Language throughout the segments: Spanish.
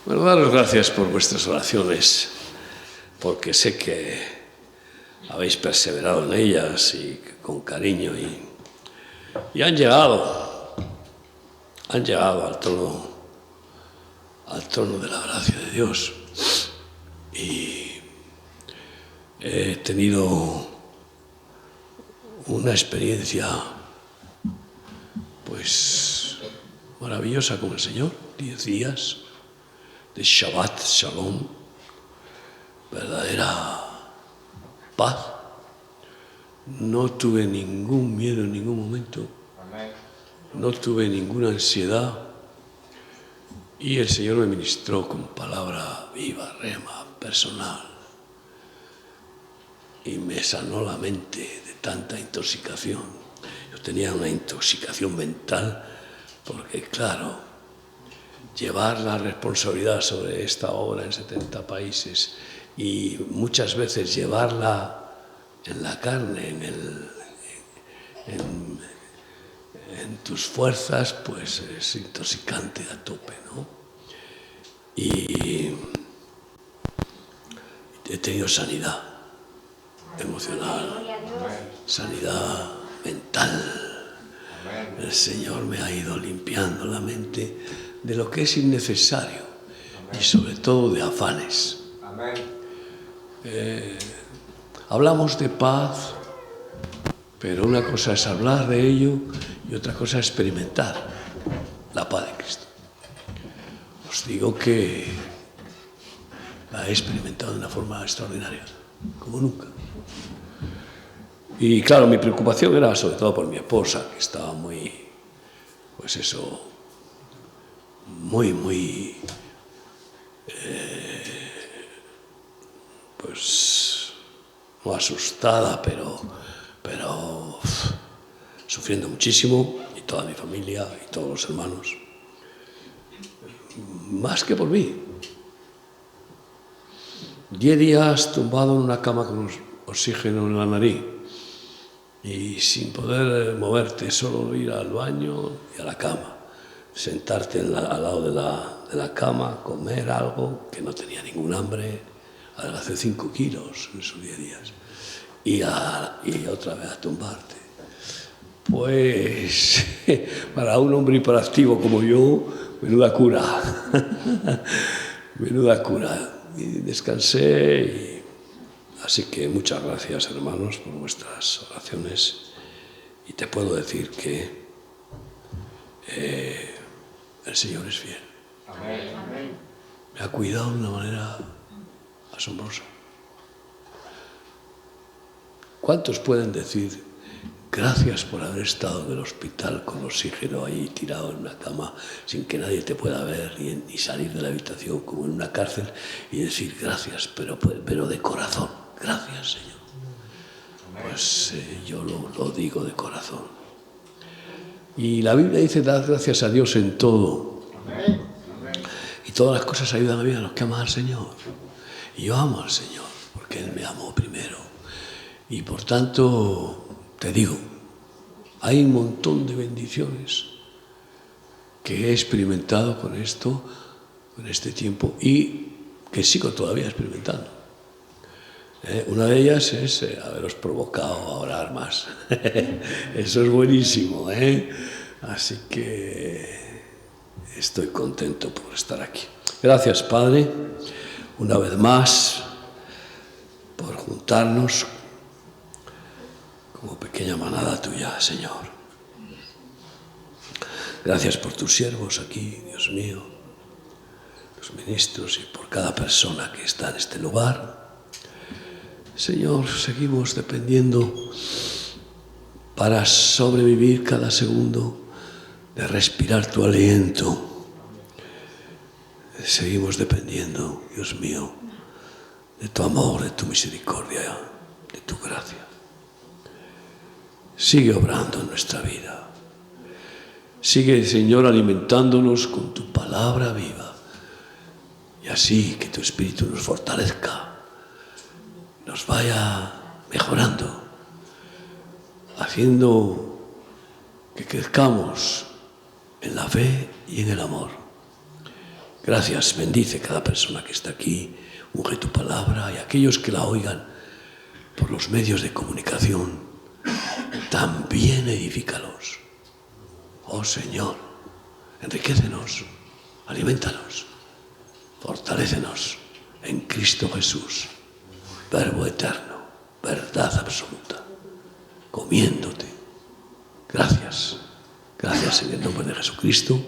Bueno, daros gracias por vuestras oraciones, porque sé que habéis perseverado en ellas y con cariño y han llegado al trono de la gracia de Dios. Y he tenido una experiencia pues maravillosa con el Señor, 10 días de Shabbat, Shalom, verdadera paz. No tuve ningún miedo en ningún momento, no tuve ninguna ansiedad y el Señor me ministró con palabra viva, rema, personal, y me sanó la mente de tanta intoxicación. Yo tenía una intoxicación mental porque, claro, llevar la responsabilidad sobre esta obra en 70 países y muchas veces llevarla en la carne, en tus fuerzas, pues es intoxicante a tope, ¿no? Y he tenido sanidad emocional, sanidad mental. El Señor me ha ido limpiando la mente de lo que es innecesario y sobre todo de afanes. Hablamos de paz, pero una cosa es hablar de ello y otra cosa es experimentar la paz de Cristo. Os digo que la he experimentado de una forma extraordinaria, como nunca. Y claro, mi preocupación era sobre todo por mi esposa, que estaba muy, pues eso, muy, pues no asustada, pero sufriendo muchísimo, y toda mi familia y todos los hermanos, más que por mí. 10 días tumbado en una cama con oxígeno en la nariz y sin poder moverte, solo ir al baño y a la cama, sentarte al lado de la cama, comer algo, que no tenía ningún hambre, adelgacé 5 kilos en esos 10 días, y otra vez a tumbarte. Pues para un hombre hiperactivo como yo, menuda cura, menuda cura. Y descansé, así que muchas gracias, hermanos, por vuestras oraciones, y te puedo decir que el Señor es fiel. Amén. Me ha cuidado de una manera asombrosa. ¿Cuántos pueden decir gracias por haber estado en el hospital con oxígeno ahí tirado en una cama sin que nadie te pueda ver ni salir de la habitación como en una cárcel y decir gracias, pero de corazón? Gracias, Señor. Pues yo lo digo de corazón. Y la Biblia dice: dad gracias a Dios en todo. Y todas las cosas ayudan a bien a los que aman al Señor. Y yo amo al Señor porque Él me amó primero. Y por tanto, te digo, hay un montón de bendiciones que he experimentado con esto, con este tiempo, y que sigo todavía experimentando. Una de ellas es haberos provocado a orar más. Eso es buenísimo, Así que estoy contento por estar aquí. Gracias, Padre, una vez más, por juntarnos como pequeña manada tuya, Señor. Gracias por tus siervos aquí, Dios mío, los ministros, y por cada persona que está en este lugar. Señor, seguimos dependiendo para sobrevivir cada segundo de respirar tu aliento. Seguimos dependiendo, Dios mío, de tu amor, de tu misericordia, de tu gracia. Sigue obrando en nuestra vida. Sigue, Señor, alimentándonos con tu palabra viva. Y así que tu Espíritu nos fortalezca, nos vaya mejorando, haciendo que crezcamos en la fe y en el amor. Gracias, bendice cada persona que está aquí, unge tu palabra y aquellos que la oigan por los medios de comunicación, también edifícalos. Oh Señor, enriquécenos, alimentanos, fortalécenos en Cristo Jesús, Verbo eterno, verdad absoluta, comiéndote. Gracias, gracias en el nombre de Jesucristo.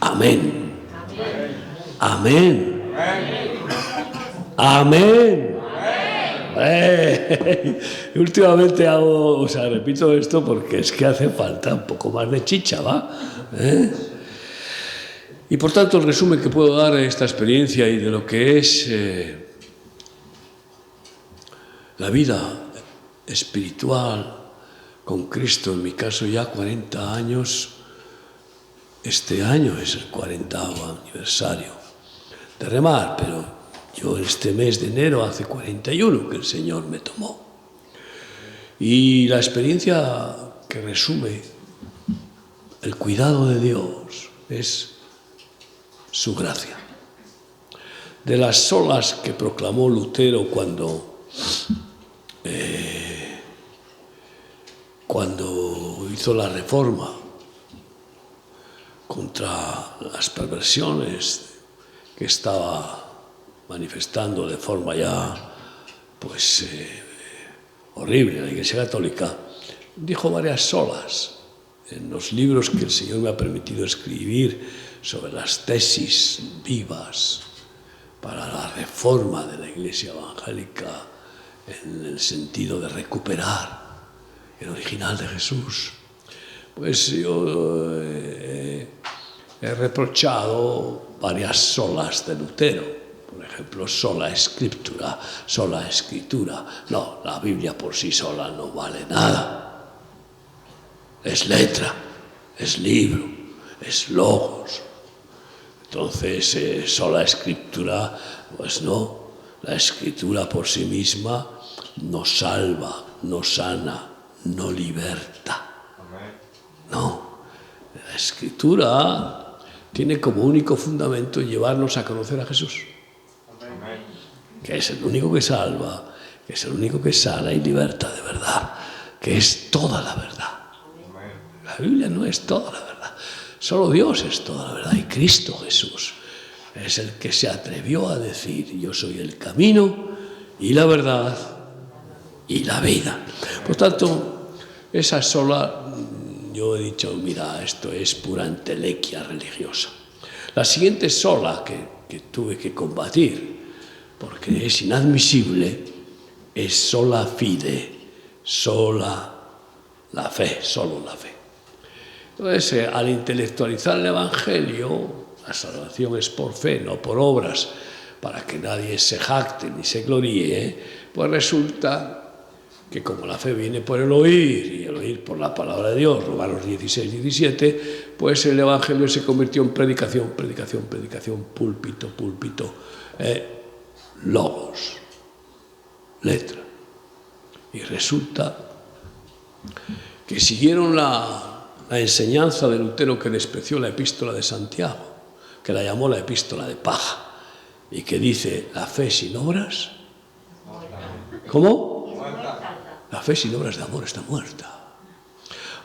Amén. Amén. Amén. Últimamente repito esto porque es que hace falta un poco más de chicha, ¿va? Y por tanto, el resumen que puedo dar de esta experiencia y de lo que es la vida espiritual con Cristo, en mi caso ya 40 años, este año es el 40º aniversario de remar, pero yo este mes de enero hace 41 que el Señor me tomó. Y la experiencia que resume el cuidado de Dios es su gracia. De las olas que proclamó Lutero cuando hizo la reforma contra las perversiones que estaba manifestando de forma ya horrible la Iglesia Católica, dijo varias olas en los libros que el Señor me ha permitido escribir sobre las tesis vivas para la reforma de la Iglesia evangélica en el sentido de recuperar el original de Jesús. Pues yo he reprochado varias solas de Lutero. Por ejemplo, sola escritura. No, la Biblia por sí sola no vale nada. Es letra, es libro, es logos. Entonces, sola escritura, pues no. La escritura por sí misma no salva, no sana, no liberta. No, la Escritura tiene como único fundamento llevarnos a conocer a Jesús, que es el único que salva, que es el único que sana y liberta de verdad, que es toda la verdad. La Biblia no es toda la verdad, solo Dios es toda la verdad y Cristo Jesús es el que se atrevió a decir: yo soy el camino y la verdad y la vida. Por tanto, esa sola... Yo he dicho, mira, esto es pura entelequia religiosa. La siguiente sola que tuve que combatir, porque es inadmisible, es sola fide, sola la fe, solo la fe. Entonces, al intelectualizar el Evangelio, la salvación es por fe, no por obras, para que nadie se jacte ni se gloríe, pues resulta que como la fe viene por el oír y el oír por la palabra de Dios, Romanos 16, 17, pues el Evangelio se convirtió en predicación, púlpito, logos, letra. Y resulta que siguieron la enseñanza de Lutero, que despreció la epístola de Santiago, que la llamó la epístola de paja, y que dice: la fe sin obras, ¿cómo? La fe sin obras de amor está muerta.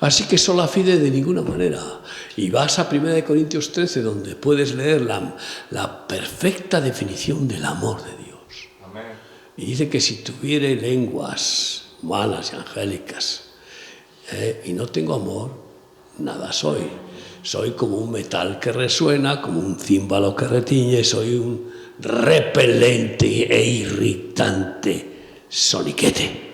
Así que sola fide de ninguna manera. Y vas a 1 Corintios 13, donde puedes leer la perfecta definición del amor de Dios. Amén. Y dice que si tuviere lenguas humanas y angélicas y no tengo amor, nada soy. Soy como un metal que resuena, como un címbalo que retiñe, soy un repelente e irritante soniquete.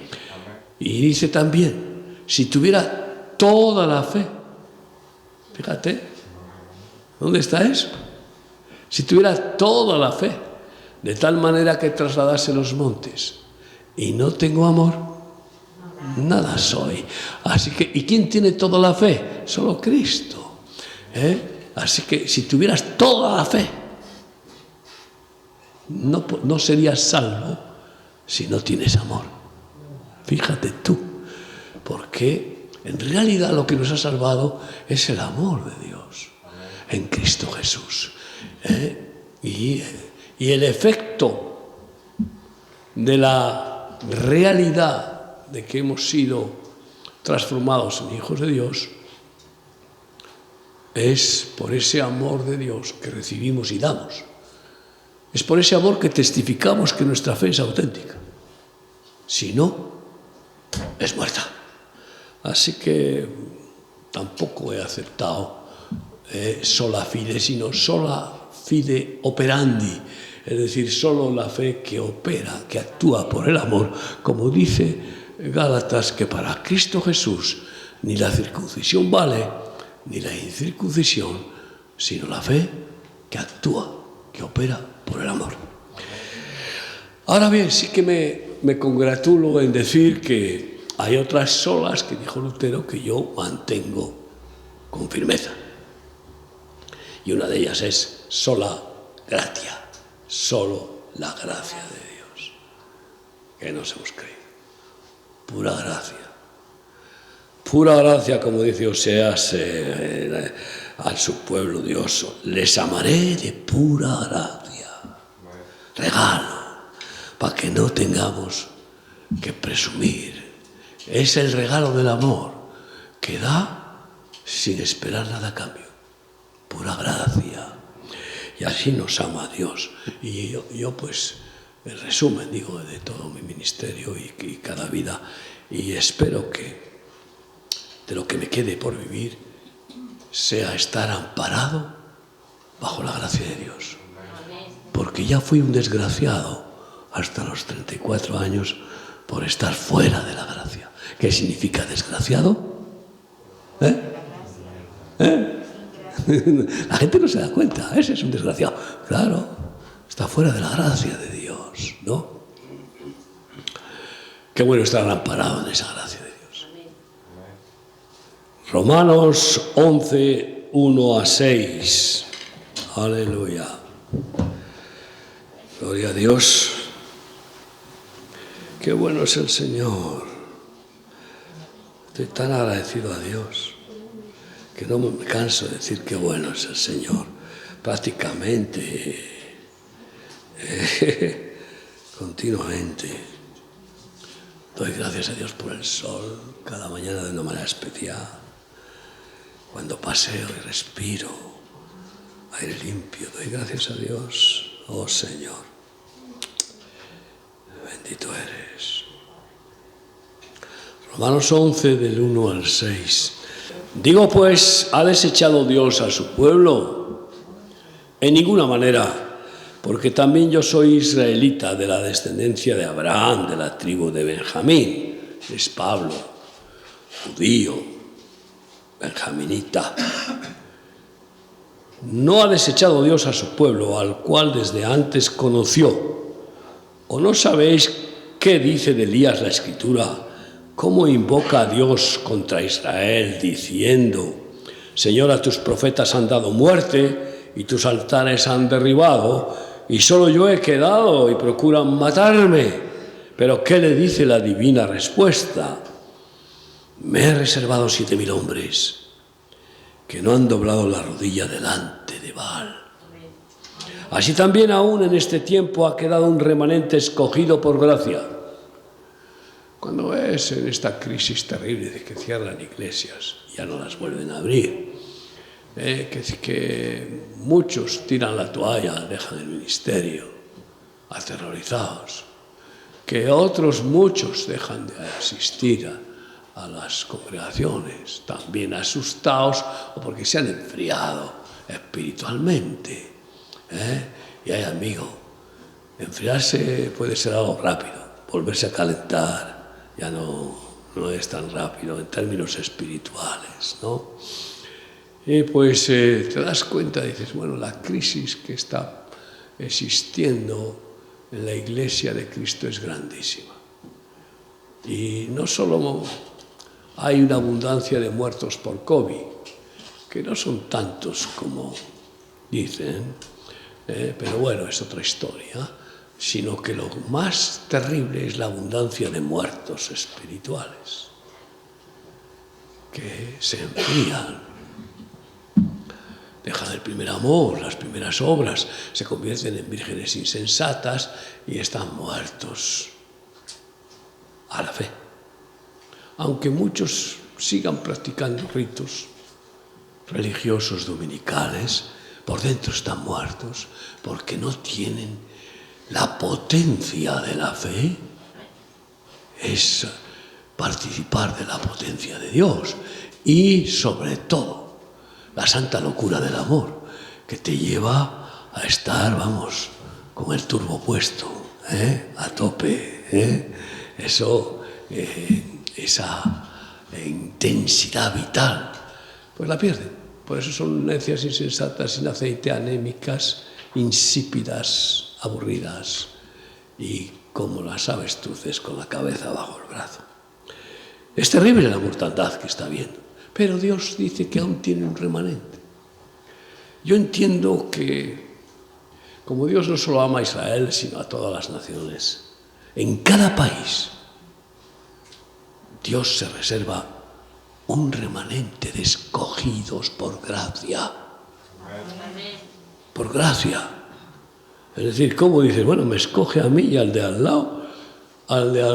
Y dice también, si tuviera toda la fe, fíjate, ¿dónde está eso? Si tuviera toda la fe, de tal manera que trasladase los montes, y no tengo amor, nada soy. Así que, ¿y quién tiene toda la fe? Solo Cristo. Así que si tuvieras toda la fe, no serías salvo si no tienes amor. Fíjate tú, porque en realidad lo que nos ha salvado es el amor de Dios en Cristo Jesús. Y el efecto de la realidad de que hemos sido transformados en hijos de Dios es por ese amor de Dios que recibimos y damos. Es por ese amor que testificamos que nuestra fe es auténtica. Si no, es muerta. Así que tampoco he aceptado sola fide, sino sola fide operandi, es decir, solo la fe que opera, que actúa por el amor, como dice Gálatas, que para Cristo Jesús ni la circuncisión vale, ni la incircuncisión, sino la fe que actúa, que opera por el amor. Ahora bien, sí que me congratulo en decir que hay otras solas, que dijo Lutero, que yo mantengo con firmeza. Y una de ellas es sola gratia, solo la gracia de Dios, que nos hemos creído. Pura gracia. Pura gracia, como dice Oseas a su pueblo Dios, les amaré de pura gracia. Regalo, para que no tengamos que presumir. Es el regalo del amor que da sin esperar nada a cambio. Pura gracia. Y así nos ama Dios. Y yo pues, en resumen, digo, de todo mi ministerio y cada vida, y espero que de lo que me quede por vivir sea estar amparado bajo la gracia de Dios. Porque ya fui un desgraciado hasta los 34 años por estar fuera de la gracia. ¿Qué significa desgraciado? La gente no se da cuenta, ese es un desgraciado. Claro, está fuera de la gracia de Dios, ¿no? Qué bueno estar amparado en esa gracia de Dios. Romanos 11, 1 a 6. Aleluya. Gloria a Dios. Qué bueno es el Señor. Estoy tan agradecido a Dios que no me canso de decir qué bueno es el Señor. Prácticamente, continuamente. Doy gracias a Dios por el sol, cada mañana de una manera especial. Cuando paseo y respiro aire limpio, doy gracias a Dios. Oh Señor, bendito eres. Romanos 11, del 1 al 6. Digo pues, ¿ha desechado Dios a su pueblo? En ninguna manera, porque también yo soy israelita de la descendencia de Abraham, de la tribu de Benjamín. Es Pablo, judío, benjaminita. ¿No ha desechado Dios a su pueblo, al cual desde antes conoció? ¿O no sabéis qué dice de Elías la Escritura? ¿Cómo invoca a Dios contra Israel, diciendo: Señor, a tus profetas han dado muerte y tus altares han derribado, y solo yo he quedado y procuran matarme? Pero ¿qué le dice la divina respuesta? Me he reservado 7,000 hombres que no han doblado la rodilla delante de Baal. Así también aún en este tiempo ha quedado un remanente escogido por gracia. Cuando ves en esta crisis terrible de que cierran iglesias, ya no las vuelven a abrir, que muchos tiran la toalla, dejan el ministerio, aterrorizados, que otros muchos dejan de asistir a las congregaciones, también asustados o porque se han enfriado espiritualmente. Y hay, amigo, enfriarse puede ser algo rápido, volverse a calentar ya no es tan rápido en términos espirituales, ¿no? Y pues te das cuenta, dices, bueno, la crisis que está existiendo en la Iglesia de Cristo es grandísima. Y no solo hay una abundancia de muertos por COVID, que no son tantos como dicen, pero bueno, es otra historia, sino que lo más terrible es la abundancia de muertos espirituales, que se enfrían. dejan el primer amor, las primeras obras, se convierten en vírgenes insensatas y están muertos a la fe. Aunque muchos sigan practicando ritos religiosos dominicales, por dentro están muertos porque no tienen la potencia de la fe. Es participar de la potencia de Dios y sobre todo la santa locura del amor que te lleva a estar, vamos, con el turbo puesto, a tope, esa intensidad vital, pues la pierden. Por eso son necias, insensatas, sin aceite, anémicas, insípidas, aburridas y como las avestruces con la cabeza bajo el brazo. Es terrible la mortandad que está viendo, pero Dios dice que aún tiene un remanente. Yo entiendo que, como Dios no solo ama a Israel, sino a todas las naciones, en cada país Dios se reserva un remanente de escogidos por gracia. Por gracia. Es decir, ¿cómo dices? Bueno, me escoge a mí y al de al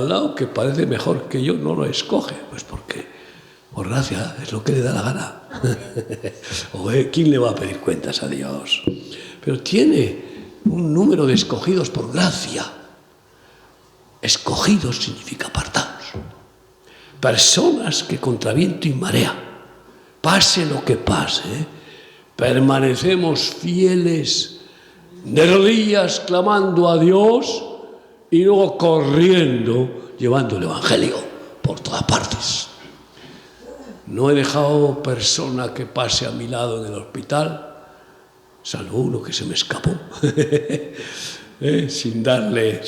lado que parece mejor que yo no lo escoge. Pues porque, por gracia, es lo que le da la gana. ¿O quién le va a pedir cuentas a Dios? Pero tiene un número de escogidos por gracia. Escogidos significa apartados. Personas que contra viento y marea, pase lo que pase, permanecemos fieles, de rodillas clamando a Dios y luego corriendo, llevando el Evangelio por todas partes. No he dejado persona que pase a mi lado en el hospital, salvo uno que se me escapó, sin darle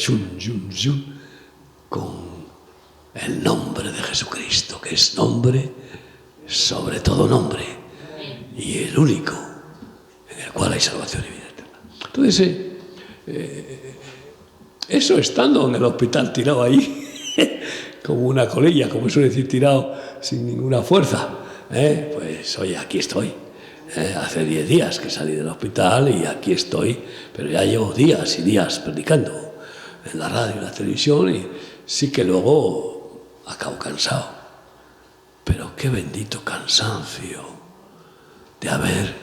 con el nombre de Jesucristo, que es nombre sobre todo nombre y el único en el cual hay salvación y vida eterna. Entonces, eso estando en el hospital tirado ahí, como una colilla, como suele decir, tirado sin ninguna fuerza, pues oye, aquí estoy. Hace 10 días que salí del hospital y aquí estoy, pero ya llevo días y días predicando en la radio y la televisión y sí que luego acabo cansado, pero qué bendito cansancio de haber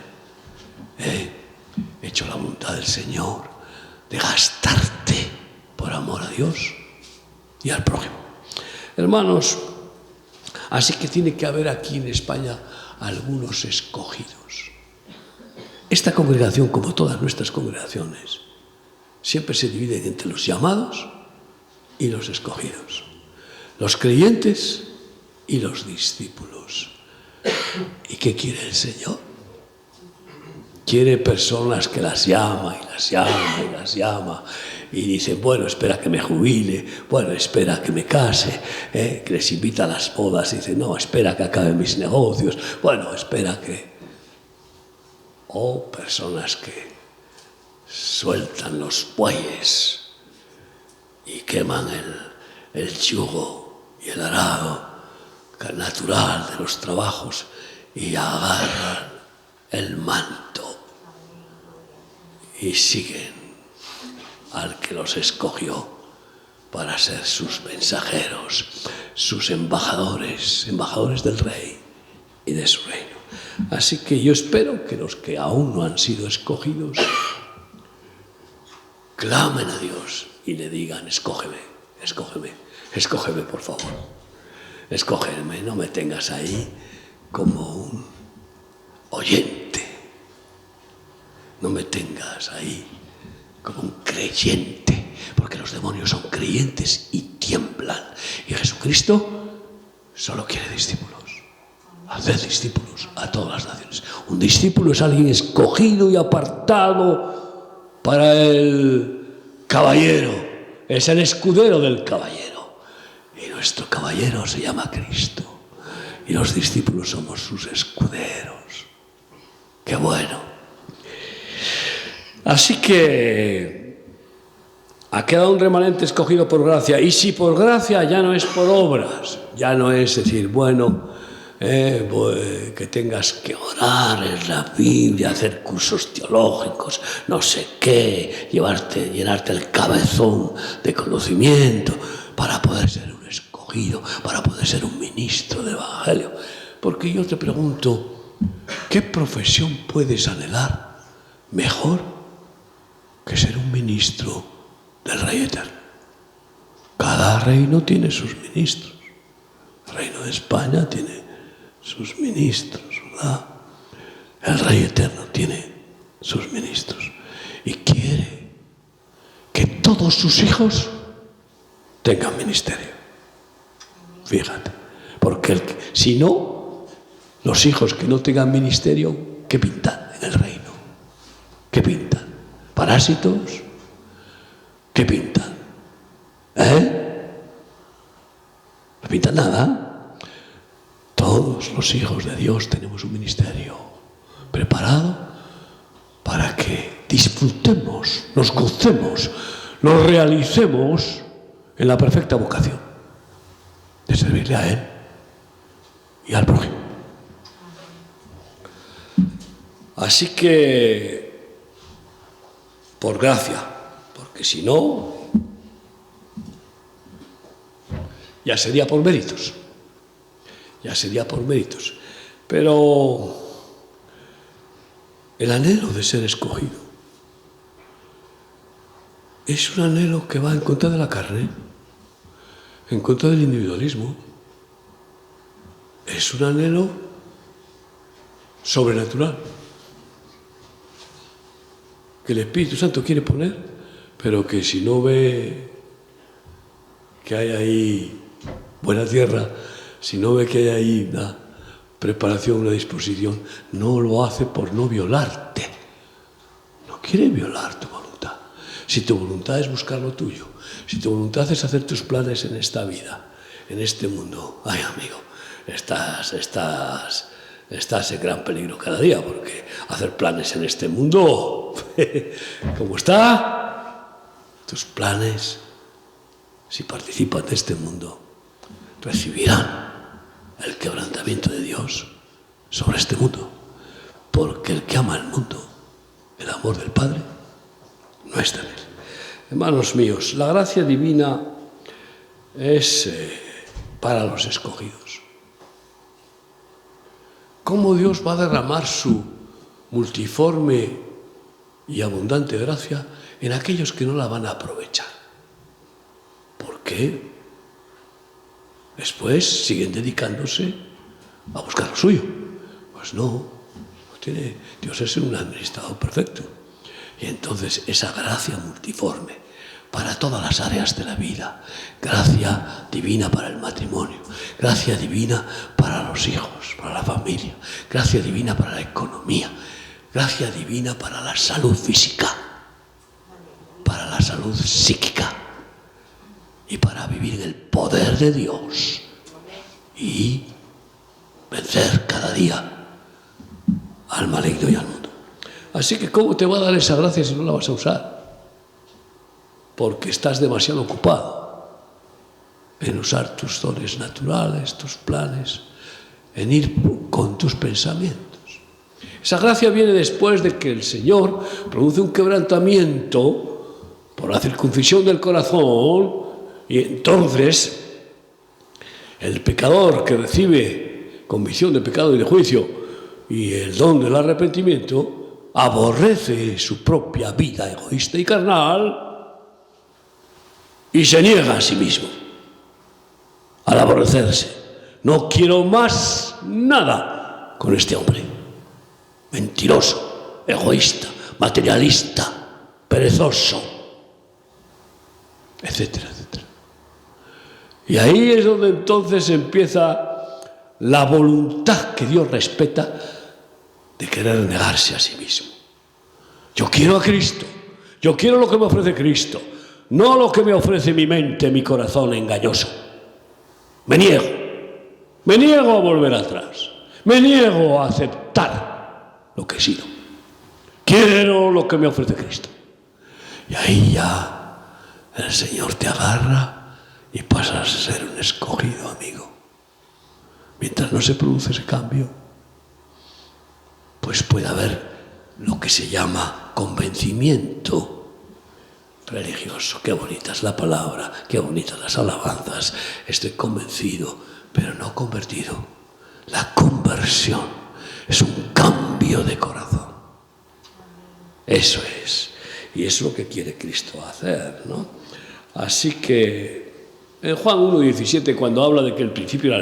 hecho la voluntad del Señor, de gastarte por amor a Dios y al prójimo. Hermanos, así que tiene que haber aquí en España algunos escogidos. Esta congregación, como todas nuestras congregaciones, siempre se divide entre los llamados y los escogidos. Los creyentes y los discípulos. ¿Y qué quiere el Señor? Quiere personas que las llama y las llama y las llama y dicen, bueno, espera que me jubile, bueno, espera que me case, que les invita a las bodas y dicen, no, espera que acabe mis negocios, bueno, espera que... O personas que sueltan los bueyes y queman el yugo y el arado natural de los trabajos y agarran el manto y siguen al que los escogió para ser sus mensajeros, sus embajadores del Rey y de su reino. Así que yo espero que los que aún no han sido escogidos clamen a Dios y le digan, escógeme, escógeme. Escógeme, por favor. Escógeme, no me tengas ahí como un oyente. No me tengas ahí como un creyente, porque los demonios son creyentes y tiemblan. Y Jesucristo solo quiere discípulos. Haced discípulos a todas las naciones. Un discípulo es alguien escogido y apartado para el caballero. Es el escudero del caballero. Y nuestro caballero se llama Cristo. Y los discípulos somos sus escuderos. ¡Qué bueno! Así que ha quedado un remanente escogido por gracia. Y si por gracia ya no es por obras, ya no es decir, bueno, que tengas que orar en la Biblia, hacer cursos teológicos, no sé qué, llenarte el cabezón de conocimiento para poder ser un escogido, para poder ser un ministro del Evangelio. Porque yo te pregunto, ¿qué profesión puedes anhelar mejor que ser un ministro del Rey Eterno? Cada reino tiene sus ministros. El reino de España tiene sus ministros, ¿verdad? El Rey Eterno tiene sus ministros y quiere que todos sus hijos tengan ministerio. Fíjate, porque si no, los hijos que no tengan ministerio, ¿qué pintan en el reino? ¿Qué pintan? ¿Parásitos? ¿Qué pintan? No pintan nada. Todos los hijos de Dios tenemos un ministerio preparado para que disfrutemos, nos gocemos, nos realicemos en la perfecta vocación de servirle a Él y al prójimo. Así que, por gracia, porque si no, ya sería por méritos. Ya sería por méritos. Pero el anhelo de ser escogido es un anhelo que va en contra de la carne, en contra del individualismo. Es un anhelo sobrenatural que el Espíritu Santo quiere poner, pero que si no ve que hay ahí buena tierra, si no ve que hay ahí una preparación, una disposición, no lo hace por no violarte. No quiere violar tu voluntad. Si tu voluntad es buscar lo tuyo, si tu voluntad es hacer tus planes en esta vida, en este mundo, ay amigo, estás en gran peligro cada día, porque hacer planes en este mundo, ¿cómo está? Tus planes, si participan de este mundo, recibirán el quebrantamiento de Dios sobre este mundo, porque el que ama el mundo, el amor del Padre, no está en él. Hermanos míos, la gracia divina es para los escogidos. ¿Cómo Dios va a derramar su multiforme y abundante gracia en aquellos que no la van a aprovechar? ¿Por qué? Después siguen dedicándose a buscar lo suyo. Pues no tiene. Dios es un administrador perfecto. Y entonces esa gracia multiforme para todas las áreas de la vida, gracia divina para el matrimonio, gracia divina para los hijos, para la familia, gracia divina para la economía, gracia divina para la salud física, para la salud psíquica, y para vivir en el poder de Dios y vencer cada día al maligno y al mundo. Así que ¿cómo te va a dar esa gracia si no la vas a usar? Porque estás demasiado ocupado en usar tus dones naturales, tus planes, en ir con tus pensamientos. Esa gracia viene después de que el Señor produce un quebrantamiento por la circuncisión del corazón. Y entonces, el pecador que recibe convicción de pecado y de juicio y el don del arrepentimiento, aborrece su propia vida egoísta y carnal y se niega a sí mismo al aborrecerse. No quiero más nada con este hombre. Mentiroso, egoísta, materialista, perezoso, etcétera, etcétera. Y ahí es donde entonces empieza la voluntad que Dios respeta de querer negarse a sí mismo. Yo quiero a Cristo, yo quiero lo que me ofrece Cristo, no lo que me ofrece mi mente, mi corazón engañoso. Me niego a volver atrás, me niego a aceptar lo que he sido. Quiero lo que me ofrece Cristo. Y ahí ya el Señor te agarra y pasas a ser un escogido, amigo. mientras no se produce ese cambio, pues puede haber lo que se llama convencimiento religioso. Qué bonita es la palabra, qué bonitas las alabanzas. Estoy convencido, pero no convertido. La conversión es un cambio de corazón. Eso es. Y es lo que quiere Cristo hacer, ¿no? Así que en Juan 1:17, cuando habla de que el principio era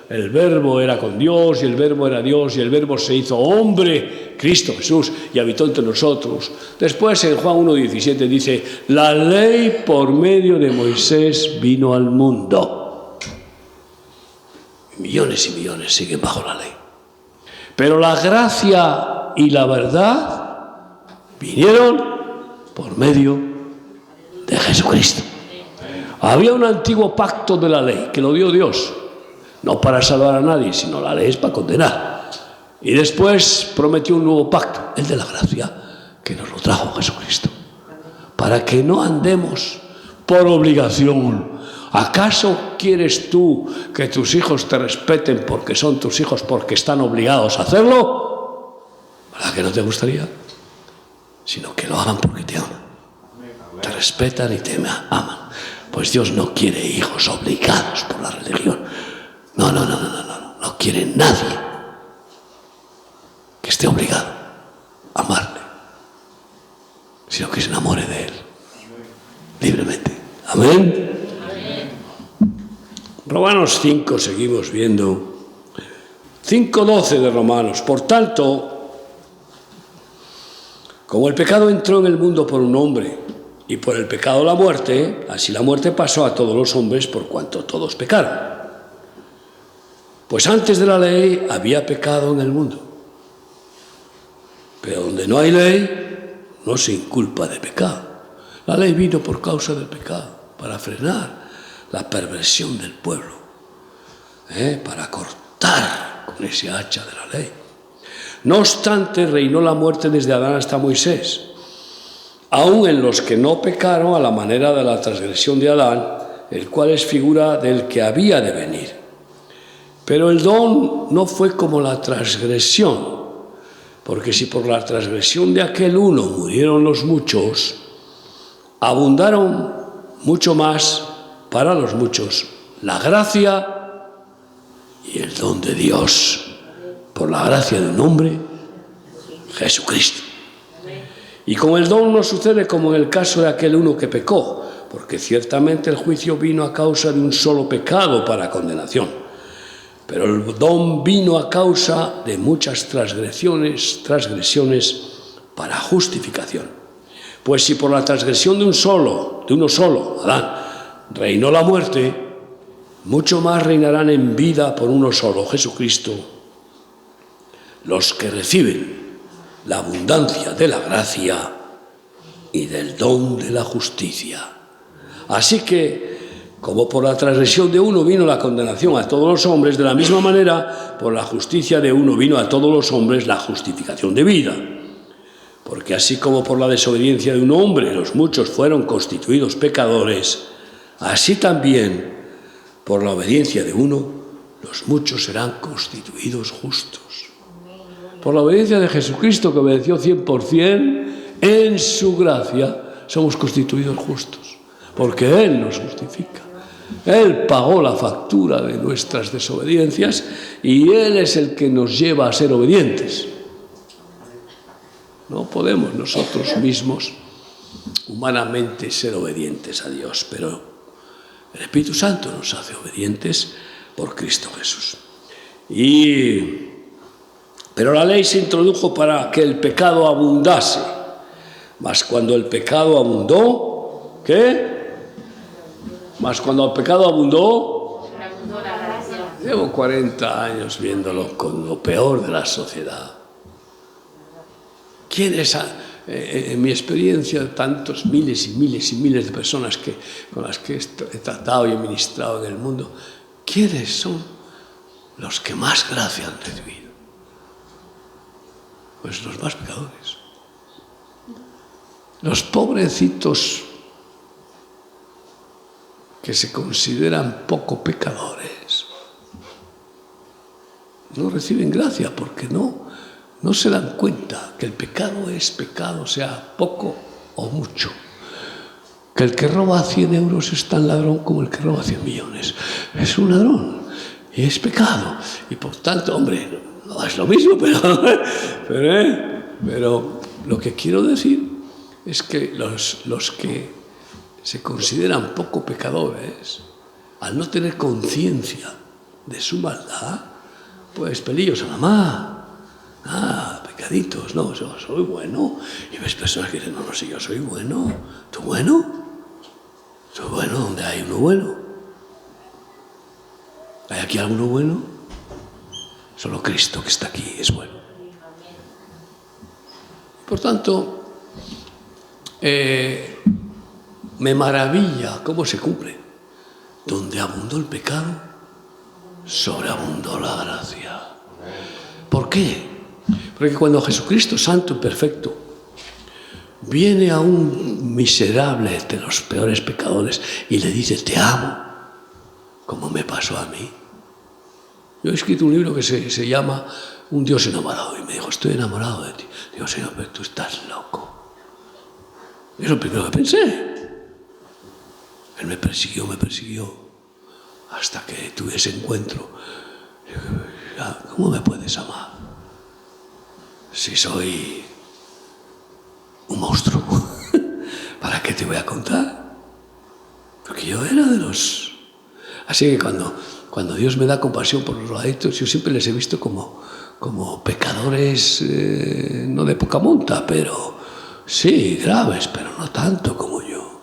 el verbo era con Dios, y el verbo era Dios, y el verbo se hizo hombre, Cristo Jesús, y habitó entre nosotros. Después en Juan 1:17 dice, la ley por medio de Moisés vino al mundo. Millones y millones siguen bajo la ley. Pero la gracia y la verdad vinieron por medio de Jesucristo. Había un antiguo pacto de la ley que lo dio Dios, no para salvar a nadie, sino la ley es para condenar. Y después prometió un nuevo pacto, el de la gracia, que nos lo trajo Jesucristo, para que no andemos por obligación. ¿Acaso quieres tú que tus hijos te respeten porque son tus hijos, porque están obligados a hacerlo? ¿Verdad que no te gustaría? Sino que lo hagan porque te aman. Te respetan y te aman. Pues Dios no quiere hijos obligados por la religión. No quiere nadie que esté obligado a amarle, sino que se enamore de él libremente. Amén. Romanos 5, seguimos viendo. 5:12 de Romanos. Por tanto, como el pecado entró en el mundo por un hombre, y por el pecado la muerte, así la muerte pasó a todos los hombres por cuanto todos pecaron. Pues antes de la ley había pecado en el mundo. Pero donde no hay ley, no se inculpa de pecado. La ley vino por causa del pecado, para frenar la perversión del pueblo, para cortar con ese hacha de la ley. No obstante, reinó la muerte desde Adán hasta Moisés, aun en los que no pecaron a la manera de la transgresión de Adán, el cual es figura del que había de venir. Pero el don no fue como la transgresión, porque si por la transgresión de aquel uno murieron los muchos, abundaron mucho más para los muchos la gracia y el don de Dios, por la gracia de un hombre, Jesucristo. Y con el don no sucede como en el caso de aquel uno que pecó, porque ciertamente el juicio vino a causa de un solo pecado para condenación. Pero el don vino a causa de muchas transgresiones para justificación. Pues si por la transgresión de uno solo, Adán, reinó la muerte, mucho más reinarán en vida por uno solo, Jesucristo, los que reciben la abundancia de la gracia y del don de la justicia. Así que, como por la transgresión de uno vino la condenación a todos los hombres, de la misma manera, por la justicia de uno vino a todos los hombres la justificación de vida. Porque así como por la desobediencia de un hombre los muchos fueron constituidos pecadores, así también por la obediencia de uno los muchos serán constituidos justos. Por la obediencia de Jesucristo, que obedeció 100%, en su gracia somos constituidos justos, porque Él nos justifica. Él pagó la factura de nuestras desobediencias y Él es el que nos lleva a ser obedientes. No podemos nosotros mismos humanamente ser obedientes a Dios, pero el Espíritu Santo nos hace obedientes por Cristo Jesús. Pero la ley se introdujo para que el pecado abundase. Mas cuando el pecado abundó, ¿qué? Mas cuando el pecado abundó, llevo 40 años viéndolo con lo peor de la sociedad. ¿Quiénes, en mi experiencia, tantos miles y miles y miles de personas con las que he tratado y he ministrado en el mundo, quiénes son los que más gracia han recibido? Pues los más pecadores. Los pobrecitos que se consideran poco pecadores. no reciben gracia porque no se dan cuenta que el pecado es pecado, sea poco o mucho. Que el que roba 100 euros es tan ladrón como el que roba 100 millones. Es un ladrón y es pecado. Y por tanto, hombre, no es lo mismo, pero lo que quiero decir es que los que se consideran poco pecadores, al no tener conciencia de su maldad, pues pelillos a la mar. Pecaditos, no, yo soy bueno. Y ves personas que dicen, no, si yo soy bueno. ¿Tú bueno? ¿Tú bueno? ¿Dónde hay uno bueno? ¿Hay aquí alguno bueno? Solo Cristo que está aquí es bueno. Por tanto, me maravilla cómo se cumple. Donde abundó el pecado, sobreabundó la gracia. ¿Por qué? Porque cuando Jesucristo, santo y perfecto, viene a un miserable de los peores pecadores y le dice, te amo, como me pasó a mí. Yo he escrito un libro que se llama Un Dios enamorado, y me dijo, estoy enamorado de ti. Digo, Señor, pero tú estás loco. Y es lo primero que pensé. Él me persiguió, hasta que tuve ese encuentro. ¿Cómo me puedes amar? Si soy un monstruo. ¿Para qué te voy a contar? Porque yo era de los... Así que cuando Dios me da compasión por los drogadictos, yo siempre les he visto como pecadores, no de poca monta, pero sí, graves, pero no tanto como yo.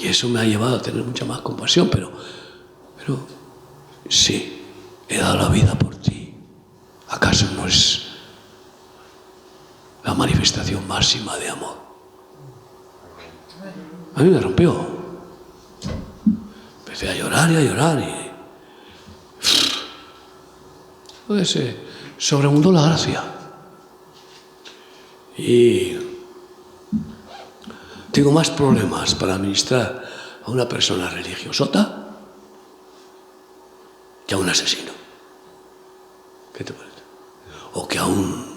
Y eso me ha llevado a tener mucha más compasión, pero sí, he dado la vida por ti. ¿Acaso no es la manifestación máxima de amor? A mí me rompió. Empecé a llorar y entonces sobreabundó la gracia. Y tengo más problemas para administrar a una persona religiosota que a un asesino. ¿Qué te parece? O que a un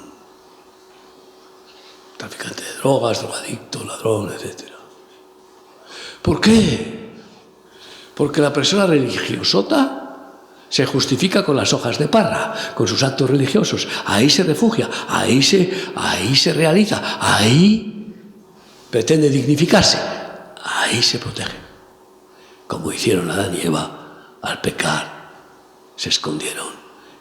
traficante de drogas, drogadicto, ladrón, etc. ¿Por qué? Porque la persona religiosota se justifica con las hojas de parra, con sus actos religiosos. Ahí se refugia, ahí se realiza, ahí pretende dignificarse, ahí se protege. Como hicieron Adán y Eva al pecar, se escondieron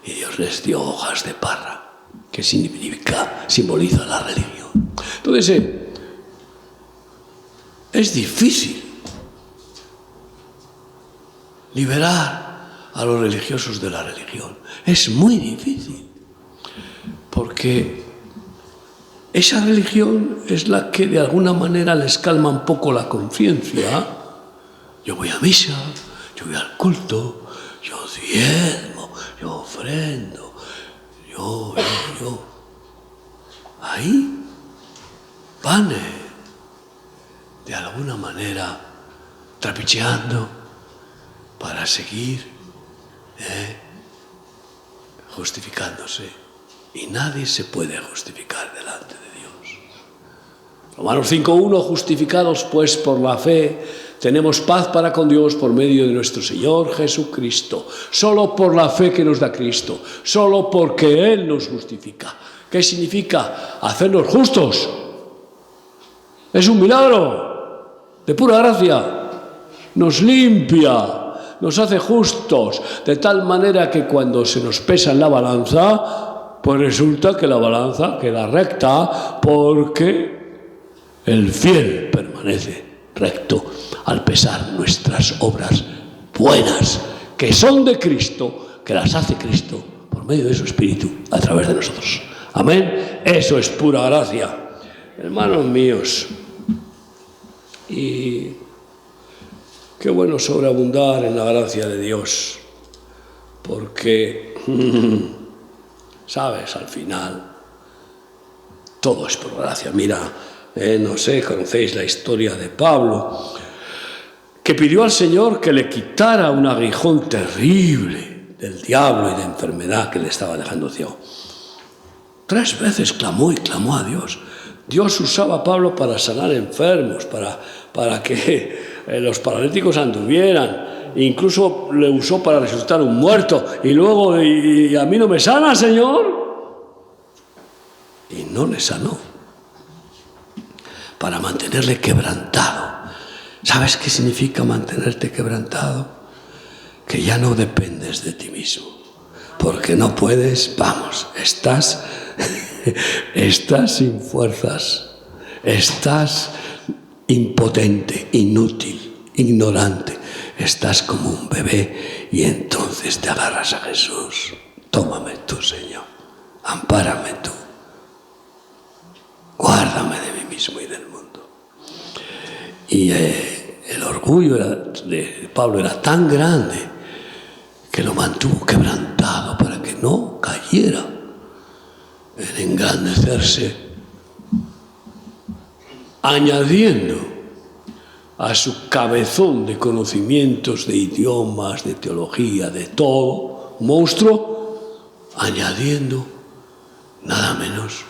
y Dios les dio hojas de parra, que simboliza la religión. Entonces, es difícil liberar a los religiosos de la religión. Es muy difícil, porque esa religión es la que de alguna manera les calma un poco la conciencia. Yo voy a misa, yo voy al culto, yo diezmo, yo ofrendo, yo. Ahí van de alguna manera trapicheando para seguir justificándose, y nadie se puede justificar delante de Dios. Romanos 5:1, justificados pues por la fe, tenemos paz para con Dios por medio de nuestro Señor Jesucristo. Solo por la fe que nos da Cristo, solo porque Él nos justifica. ¿Qué significa? Hacernos justos. Es un milagro de pura gracia. Nos limpia, nos hace justos, de tal manera que cuando se nos pesa en la balanza, pues resulta que la balanza queda recta, porque el fiel permanece recto al pesar nuestras obras buenas, que son de Cristo, que las hace Cristo por medio de su Espíritu a través de nosotros. Amén. Eso es pura gracia, hermanos míos. Y qué bueno sobreabundar en la gracia de Dios, porque, sabes, al final, todo es por gracia. Mira, no sé, conocéis la historia de Pablo, que pidió al Señor que le quitara un aguijón terrible, del diablo y de enfermedad que le estaba dejando ciego. 3 veces clamó y clamó a Dios. Dios usaba a Pablo para sanar enfermos, para que los paralíticos anduvieran. Incluso le usó para resucitar un muerto. Y luego, ¿y a mí no me sana, Señor? Y no le sanó. Para mantenerle quebrantado. ¿Sabes qué significa mantenerte quebrantado? Que ya no dependes de ti mismo. Porque no puedes, vamos, estás sin fuerzas, estás impotente, inútil, ignorante, estás como un bebé y entonces te agarras a Jesús. Tómame tú, Señor, ampárame tú, guárdame de mí mismo y del mundo. Y el orgullo de Pablo era tan grande que lo mantuvo quebrantado para que no cayera en engrandecerse, añadiendo a su cabezón de conocimientos, de idiomas, de teología, de todo, monstruo, añadiendo nada menos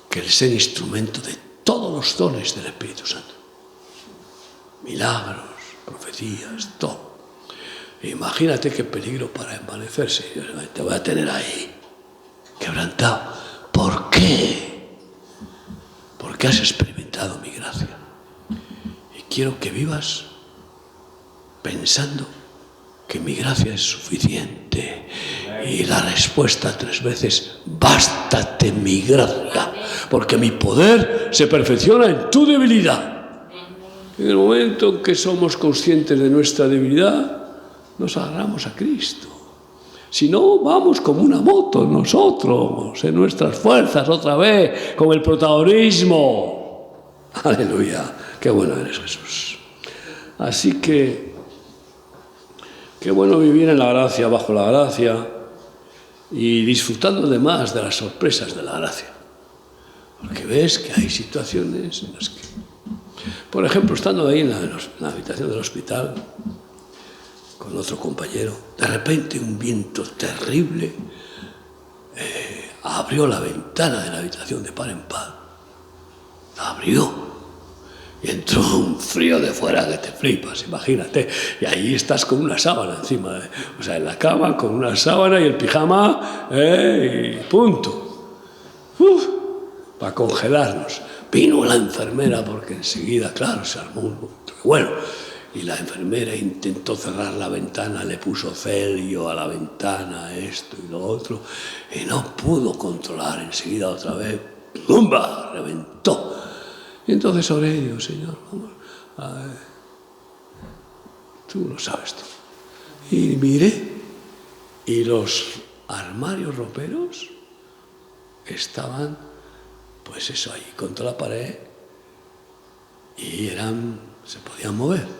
que el ser instrumento de todos los dones del Espíritu Santo. Milagros, profecías, todo. Imagínate qué peligro para envanecerse. Te voy a tener ahí, quebrantado. ¿Por qué? Porque has experimentado mi gracia. Y quiero que vivas pensando que mi gracia es suficiente. Y la respuesta 3 veces, bástate mi gracia, porque mi poder se perfecciona en tu debilidad. En el momento en que somos conscientes de nuestra debilidad, nos agarramos a Cristo. Si no, vamos como una moto nosotros, en nuestras fuerzas otra vez, con el protagonismo. Aleluya, qué bueno eres, Jesús. Así que, qué bueno vivir en la gracia, bajo la gracia, y disfrutando además de las sorpresas de la gracia. Porque ves que hay situaciones en las que, por ejemplo, estando ahí en la habitación del hospital, con otro compañero, de repente un viento terrible abrió la ventana de la habitación de par en par. La abrió. Y entró un frío de fuera que te flipas, imagínate. Y ahí estás con una sábana encima, o sea, en la cama con una sábana y el pijama, y punto. Para congelarnos. Vino la enfermera porque enseguida, claro, se armó un bueno. Y la enfermera intentó cerrar la ventana, le puso celio a la ventana, esto y lo otro, y no pudo controlar. Enseguida otra vez, ¡pumba!, reventó. Y entonces oré y digo, Señor, vamos, tú lo sabes tú. Y miré, y los armarios roperos estaban, pues eso, ahí contra la pared, y se podían mover.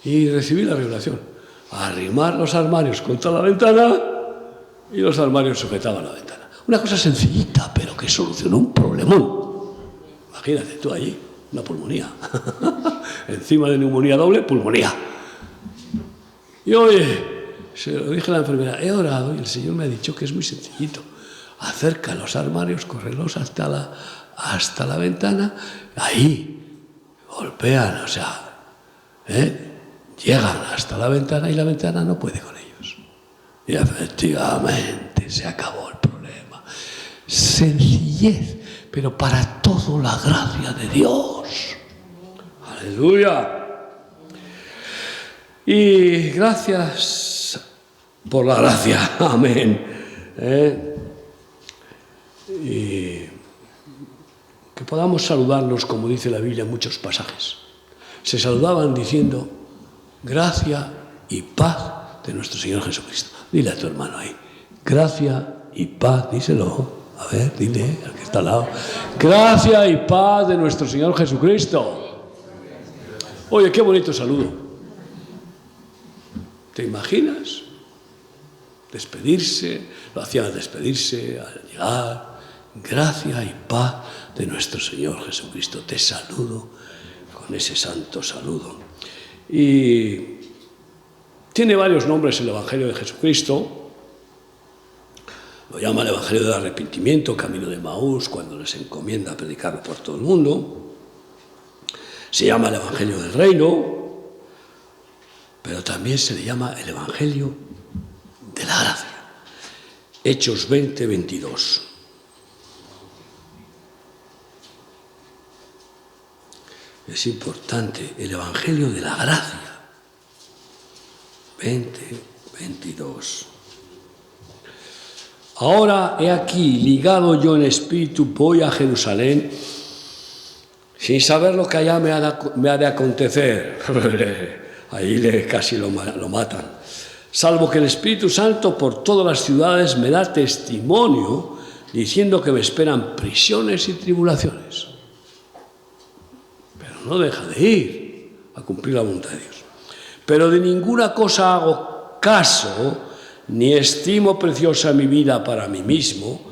Y recibí la revelación, arrimar los armarios contra la ventana y los armarios sujetaban la ventana. Una cosa sencillita, pero que solucionó un problemón. Imagínate tú allí, una pulmonía. Encima de neumonía doble, pulmonía. Y oye, se lo dije a la enfermera, he orado y el Señor me ha dicho que es muy sencillito. Acerca los armarios, córrelos hasta la ventana, ahí golpean, o sea, llegan hasta la ventana y la ventana no puede con ellos. Y efectivamente se acabó el problema. Sencillez, pero para todo la gracia de Dios. Aleluya. Y gracias por la gracia. Amén. Y que podamos saludarnos, como dice la Biblia en muchos pasajes. Se saludaban diciendo, gracia y paz de nuestro Señor Jesucristo. Dile a tu hermano ahí, gracia y paz, díselo. A ver, dile al que está al lado. Gracia y paz de nuestro Señor Jesucristo. Oye, qué bonito saludo. ¿Te imaginas? Despedirse, lo hacían al despedirse, al llegar. Gracia y paz de nuestro Señor Jesucristo. Te saludo con ese santo saludo. Y Tiene varios nombres el Evangelio de Jesucristo. Lo llama el Evangelio del Arrepentimiento, Camino de Maús, cuando les encomienda a predicarlo por todo el mundo. Se llama el Evangelio del Reino, pero también se le llama el Evangelio de la Gracia. Hechos 20, 22. Es importante, el Evangelio de la Gracia. 20, 22. Ahora he aquí, ligado yo en espíritu, voy a Jerusalén, sin saber lo que allá me ha de acontecer. Ahí casi lo matan. Salvo que el Espíritu Santo por todas las ciudades me da testimonio, diciendo que me esperan prisiones y tribulaciones. Pero no deja de ir a cumplir la voluntad de Dios. Pero de ninguna cosa hago caso, ni estimo preciosa mi vida para mí mismo,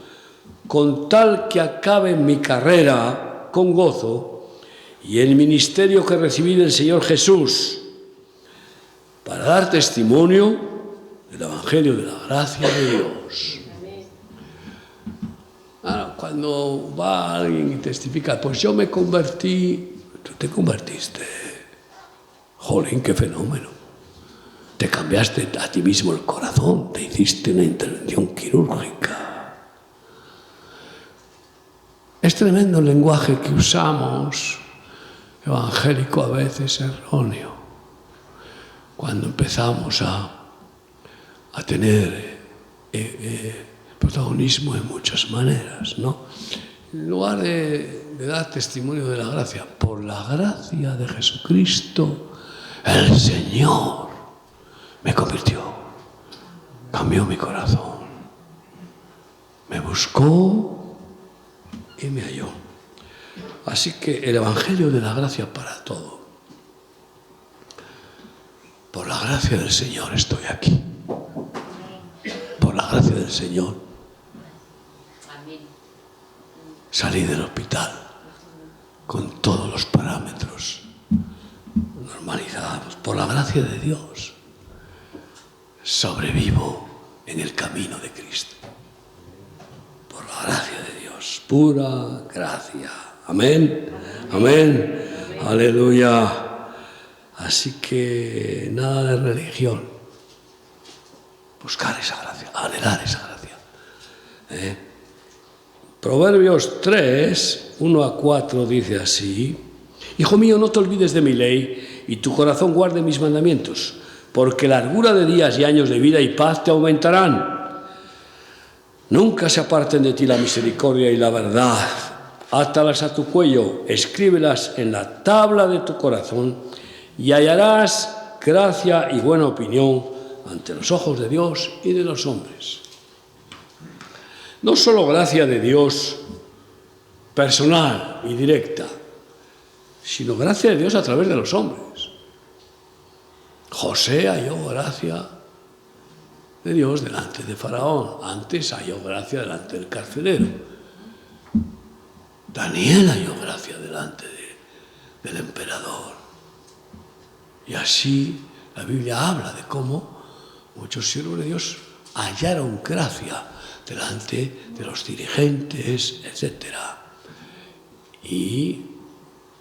con tal que acabe mi carrera con gozo y el ministerio que recibí del Señor Jesús, para dar testimonio del Evangelio de la gracia de Dios. Ahora, cuando va alguien y testifica, pues yo me convertí, tú te convertiste. Jolín, qué fenómeno. Te cambiaste a ti mismo el corazón, te hiciste una intervención quirúrgica. Es tremendo el lenguaje que usamos, evangélico a veces erróneo, cuando empezamos a tener protagonismo de muchas maneras, ¿no? En lugar de dar testimonio de la gracia, por la gracia de Jesucristo, el Señor me convirtió, cambió mi corazón, me buscó y me halló. Así que el Evangelio de la gracia para todo. Por la gracia del Señor estoy aquí. Por la gracia del Señor salí del hospital con todos los parámetros normalizados. Por la gracia de Dios sobrevivo en el camino de Cristo. Por la gracia de Dios, pura gracia. Amén, amén, aleluya. Así que nada de religión, buscar esa gracia, anhelar esa gracia. Proverbios 3, 1-4 dice así: Hijo mío, no te olvides de mi ley, y tu corazón guarde mis mandamientos, porque largura de días y años de vida y paz te aumentarán. Nunca se aparten de ti la misericordia y la verdad. Átalas a tu cuello, escríbelas en la tabla de tu corazón, y hallarás gracia y buena opinión ante los ojos de Dios y de los hombres. No solo gracia de Dios personal y directa, sino gracia de Dios a través de los hombres. José halló gracia de Dios delante de Faraón, antes halló gracia delante del carcelero. Daniel halló gracia delante del emperador. Y así la Biblia habla de cómo muchos siervos de Dios hallaron gracia delante de los dirigentes, etc. Y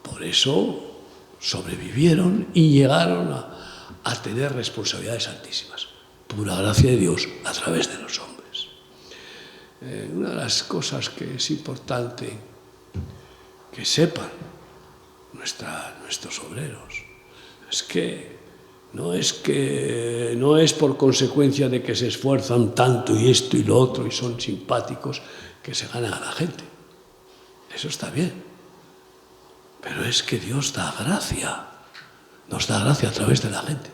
por eso sobrevivieron y llegaron a tener responsabilidades altísimas. Pura gracia de Dios a través de los hombres. Una de las cosas que es importante que sepan nuestros obreros es que no es por consecuencia de que se esfuerzan tanto y esto y lo otro y son simpáticos que se ganan a la gente. Eso está bien. Pero es que Dios da gracia. Nos da gracia a través de la gente.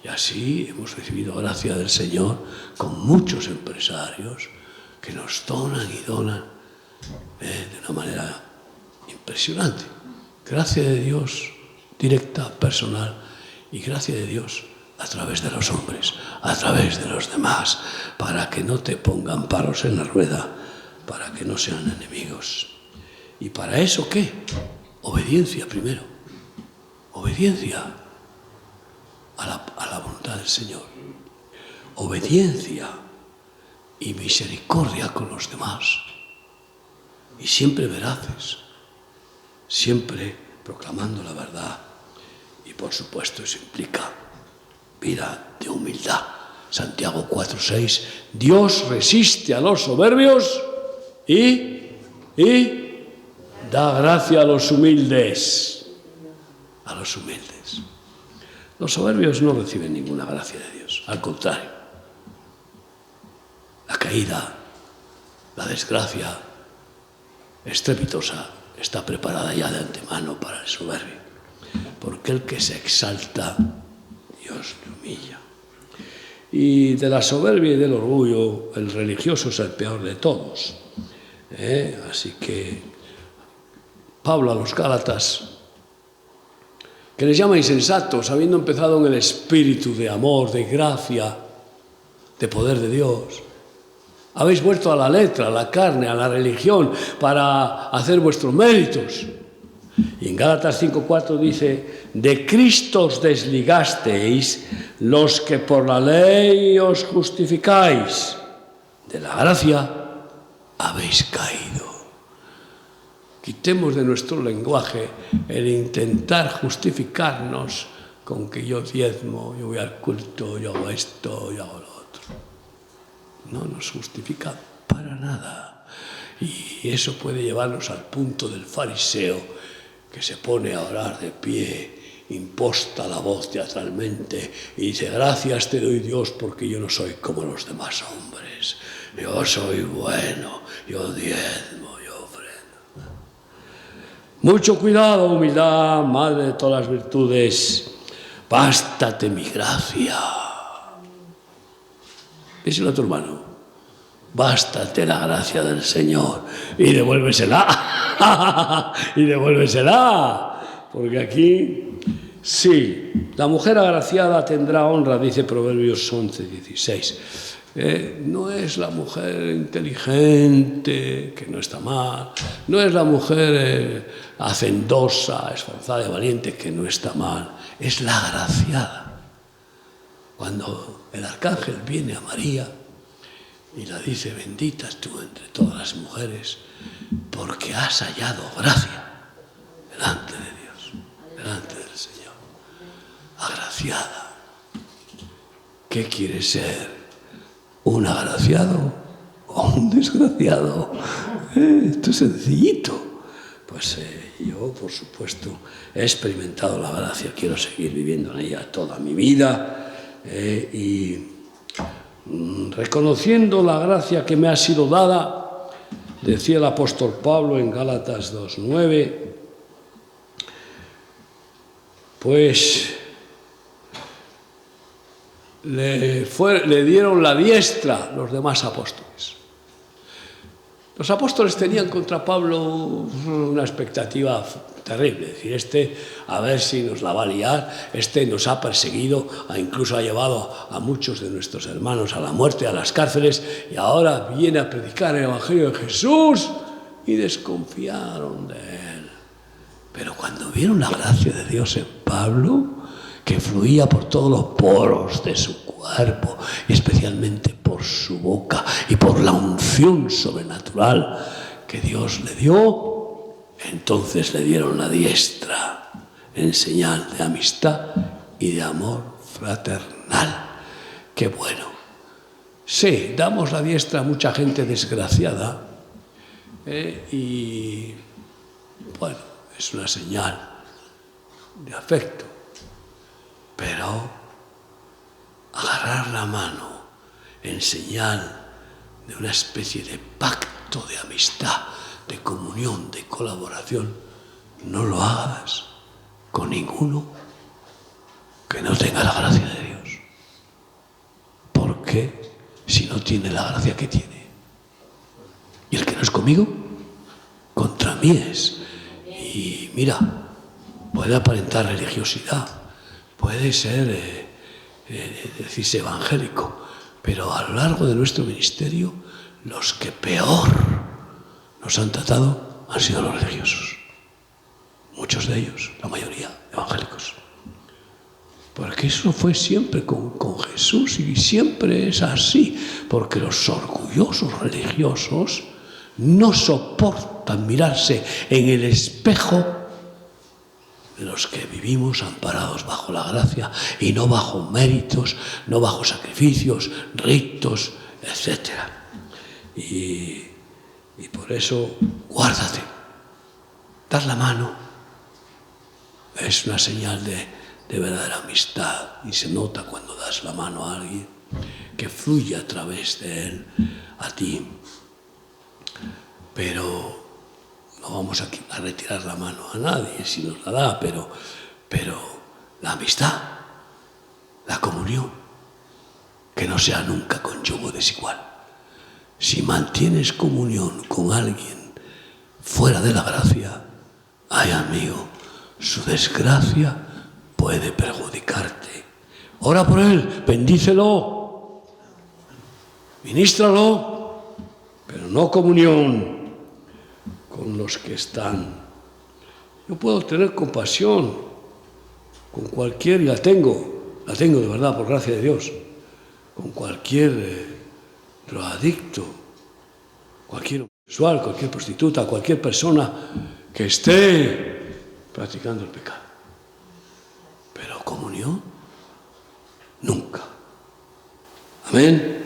Y así hemos recibido gracia del Señor con muchos empresarios que nos donan y donan de una manera impresionante. Gracia de Dios directa, personal, y gracia de Dios a través de los hombres, a través de los demás, para que no te pongan palos en la rueda, para que no sean enemigos. ¿Y para eso qué? Obediencia primero. Obediencia a la voluntad del Señor. Obediencia y misericordia con los demás. Y siempre veraces, siempre proclamando la verdad. Y por supuesto eso implica vida de humildad. Santiago 4:6, Dios resiste a los soberbios y da gracia a los humildes. A los humildes. Los soberbios no reciben ninguna gracia de Dios, al contrario. La caída, la desgracia estrepitosa está preparada ya de antemano para el soberbio, porque el que se exalta, Dios le humilla. Y de la soberbia y del orgullo, el religioso es el peor de todos. Así que Pablo a los Gálatas, que les llama insensatos, habiendo empezado en el espíritu de amor, de gracia, de poder de Dios, habéis vuelto a la letra, a la carne, a la religión, para hacer vuestros méritos. Y en Gálatas 5:4 dice, de Cristo os desligasteis los que por la ley os justificáis, de la gracia habéis caído. Quitemos de nuestro lenguaje el intentar justificarnos con que yo diezmo, yo voy al culto, yo hago esto, yo hago lo otro. No nos justifica para nada. Y eso puede llevarnos al punto del fariseo que se pone a orar de pie, imposta la voz teatralmente y dice, gracias te doy Dios porque yo no soy como los demás hombres. Yo soy bueno, yo diezmo, yo ofrendo. Mucho cuidado, humildad, madre de todas las virtudes. Bástate mi gracia. Díselo a tu hermano. Bástate la gracia del Señor y devuélvesela. Y devuélvesela. Porque aquí, sí, la mujer agraciada tendrá honra, dice Proverbios 11:16. No es la mujer inteligente, que no está mal, no es la mujer hacendosa, esforzada y valiente, que no está mal, es la agraciada. Cuando el arcángel viene a María y la dice, bendita es tú entre todas las mujeres, porque has hallado gracia delante de Dios, delante del Señor. Agraciada. ¿Qué quiere ser? ¿Un agraciado o un desgraciado? Esto es sencillito. Pues yo, por supuesto, he experimentado la gracia, quiero seguir viviendo en ella toda mi vida y reconociendo la gracia que me ha sido dada, decía el apóstol Pablo en Gálatas 2:9, pues le dieron la diestra los demás apóstoles. Los apóstoles tenían contra Pablo una expectativa terrible, es decir, a ver si nos la va a liar, nos ha perseguido, incluso ha llevado a muchos de nuestros hermanos a la muerte, a las cárceles, y ahora viene a predicar el Evangelio de Jesús, y desconfiaron de él. Pero cuando vieron la gracia de Dios en Pablo, que fluía por todos los poros de su cuerpo, y especialmente por su boca, y por la unción sobrenatural que Dios le dio, entonces le dieron la diestra en señal de amistad y de amor fraternal. ¡Qué bueno! Sí, damos la diestra a mucha gente desgraciada, y bueno, es una señal de afecto. Pero agarrar la mano en señal de una especie de pacto de amistad, de comunión, de colaboración, no lo hagas con ninguno que no tenga la gracia de Dios. Porque si no tiene la gracia que tiene, y el que no es conmigo, contra mí es. Y mira, puede aparentar religiosidad, puede ser, decirse evangélico, pero a lo largo de nuestro ministerio, los que peor nos han tratado han sido los religiosos. Muchos de ellos, la mayoría, evangélicos. Porque que eso fue siempre con Jesús y siempre es así, porque los orgullosos religiosos no soportan mirarse en el espejo de los que vivimos amparados bajo la gracia y no bajo méritos, no bajo sacrificios, ritos, etc. Y por eso, guárdate. Dar la mano es una señal de verdadera amistad y se nota cuando das la mano a alguien que fluye a través de él a ti. Pero no vamos a retirar la mano a nadie si nos la da, pero la amistad, la comunión, que no sea nunca con yugo desigual. Si mantienes comunión con alguien fuera de la gracia, ay amigo, su desgracia puede perjudicarte. Ora por él, bendícelo, ministralo, pero no comunión con los que están. Yo puedo tener compasión con cualquier, y la tengo de verdad, por gracia de Dios, con cualquier drogadicto, cualquier homosexual, cualquier prostituta, cualquier persona que esté practicando el pecado. Pero comunión, nunca. Amén.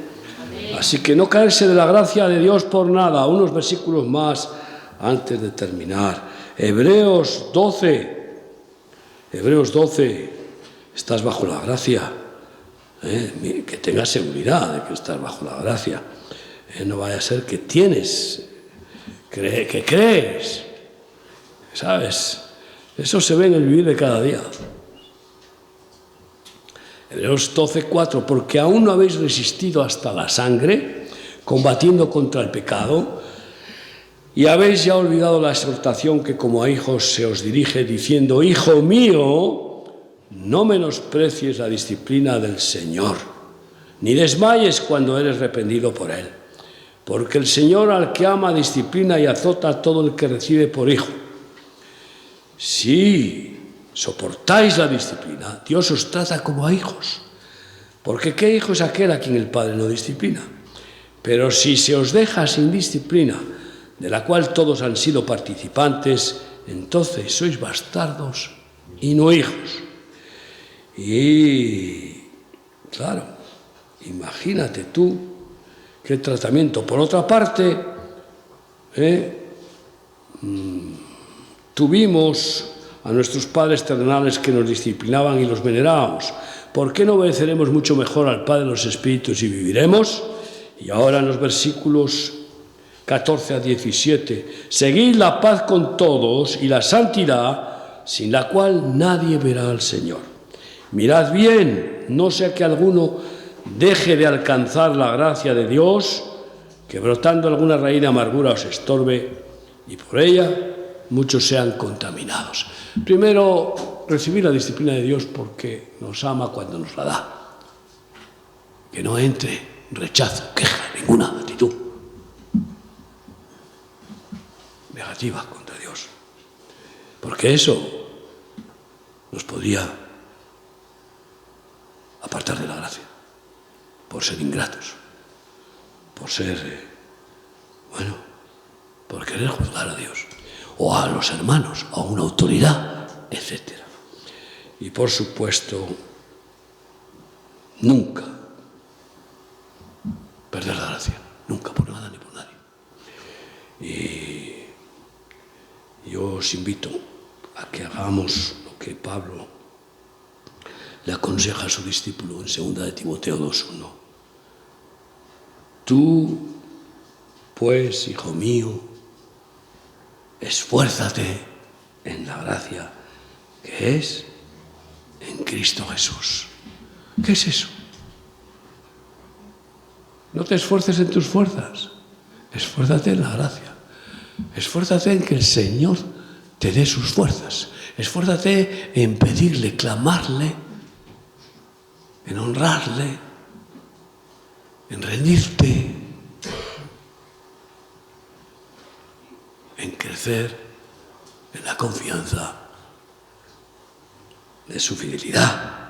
Así que no caerse de la gracia de Dios por nada. Unos versículos más antes de terminar. Hebreos 12. Estás bajo la gracia. Que tengas seguridad de que estás bajo la gracia. No vaya a ser que que crees. ¿Sabes? Eso se ve en el vivir de cada día. Hebreos 12:4, porque aún no habéis resistido hasta la sangre, combatiendo contra el pecado, y habéis ya olvidado la exhortación que como a hijos se os dirige, diciendo, Hijo mío, no menosprecies la disciplina del Señor, ni desmayes cuando eres reprendido por Él, porque el Señor al que ama disciplina y azota a todo el que recibe por hijo. Si soportáis la disciplina, Dios os trata como a hijos, porque ¿qué hijo es aquel a quien el Padre no disciplina? Pero si se os deja sin disciplina, de la cual todos han sido participantes, entonces sois bastardos y no hijos. Y, claro, imagínate tú qué tratamiento. Por otra parte, tuvimos a nuestros padres terrenales que nos disciplinaban y los venerábamos. ¿Por qué no obedeceremos mucho mejor al Padre de los Espíritus y viviremos? Y ahora en los versículos 14 a 17, seguid la paz con todos y la santidad, sin la cual nadie verá al Señor. Mirad bien, no sea que alguno deje de alcanzar la gracia de Dios, que brotando alguna raíz de amargura os estorbe, y por ella muchos sean contaminados. Primero, recibir la disciplina de Dios porque nos ama cuando nos la da. Que no entre rechazo, queja, ninguna actitud negativa contra Dios. Porque eso nos podría apartar de la gracia, por ser ingratos, por ser, por querer juzgar a Dios, o a los hermanos, o a una autoridad, etc. Y por supuesto, nunca perder la gracia, nunca por nada ni por nadie. Y yo os invito a que hagamos lo que Pablo le aconseja a su discípulo en 2 de Timoteo 2:1. Tú, pues, hijo mío, esfuérzate en la gracia que es en Cristo Jesús. ¿Qué es eso? No te esfuerces en tus fuerzas, esfuérzate en la gracia. Esfuérzate en que el Señor te dé sus fuerzas. Esfuérzate en pedirle, clamarle, en honrarle, en rendirte, en crecer en la confianza de su fidelidad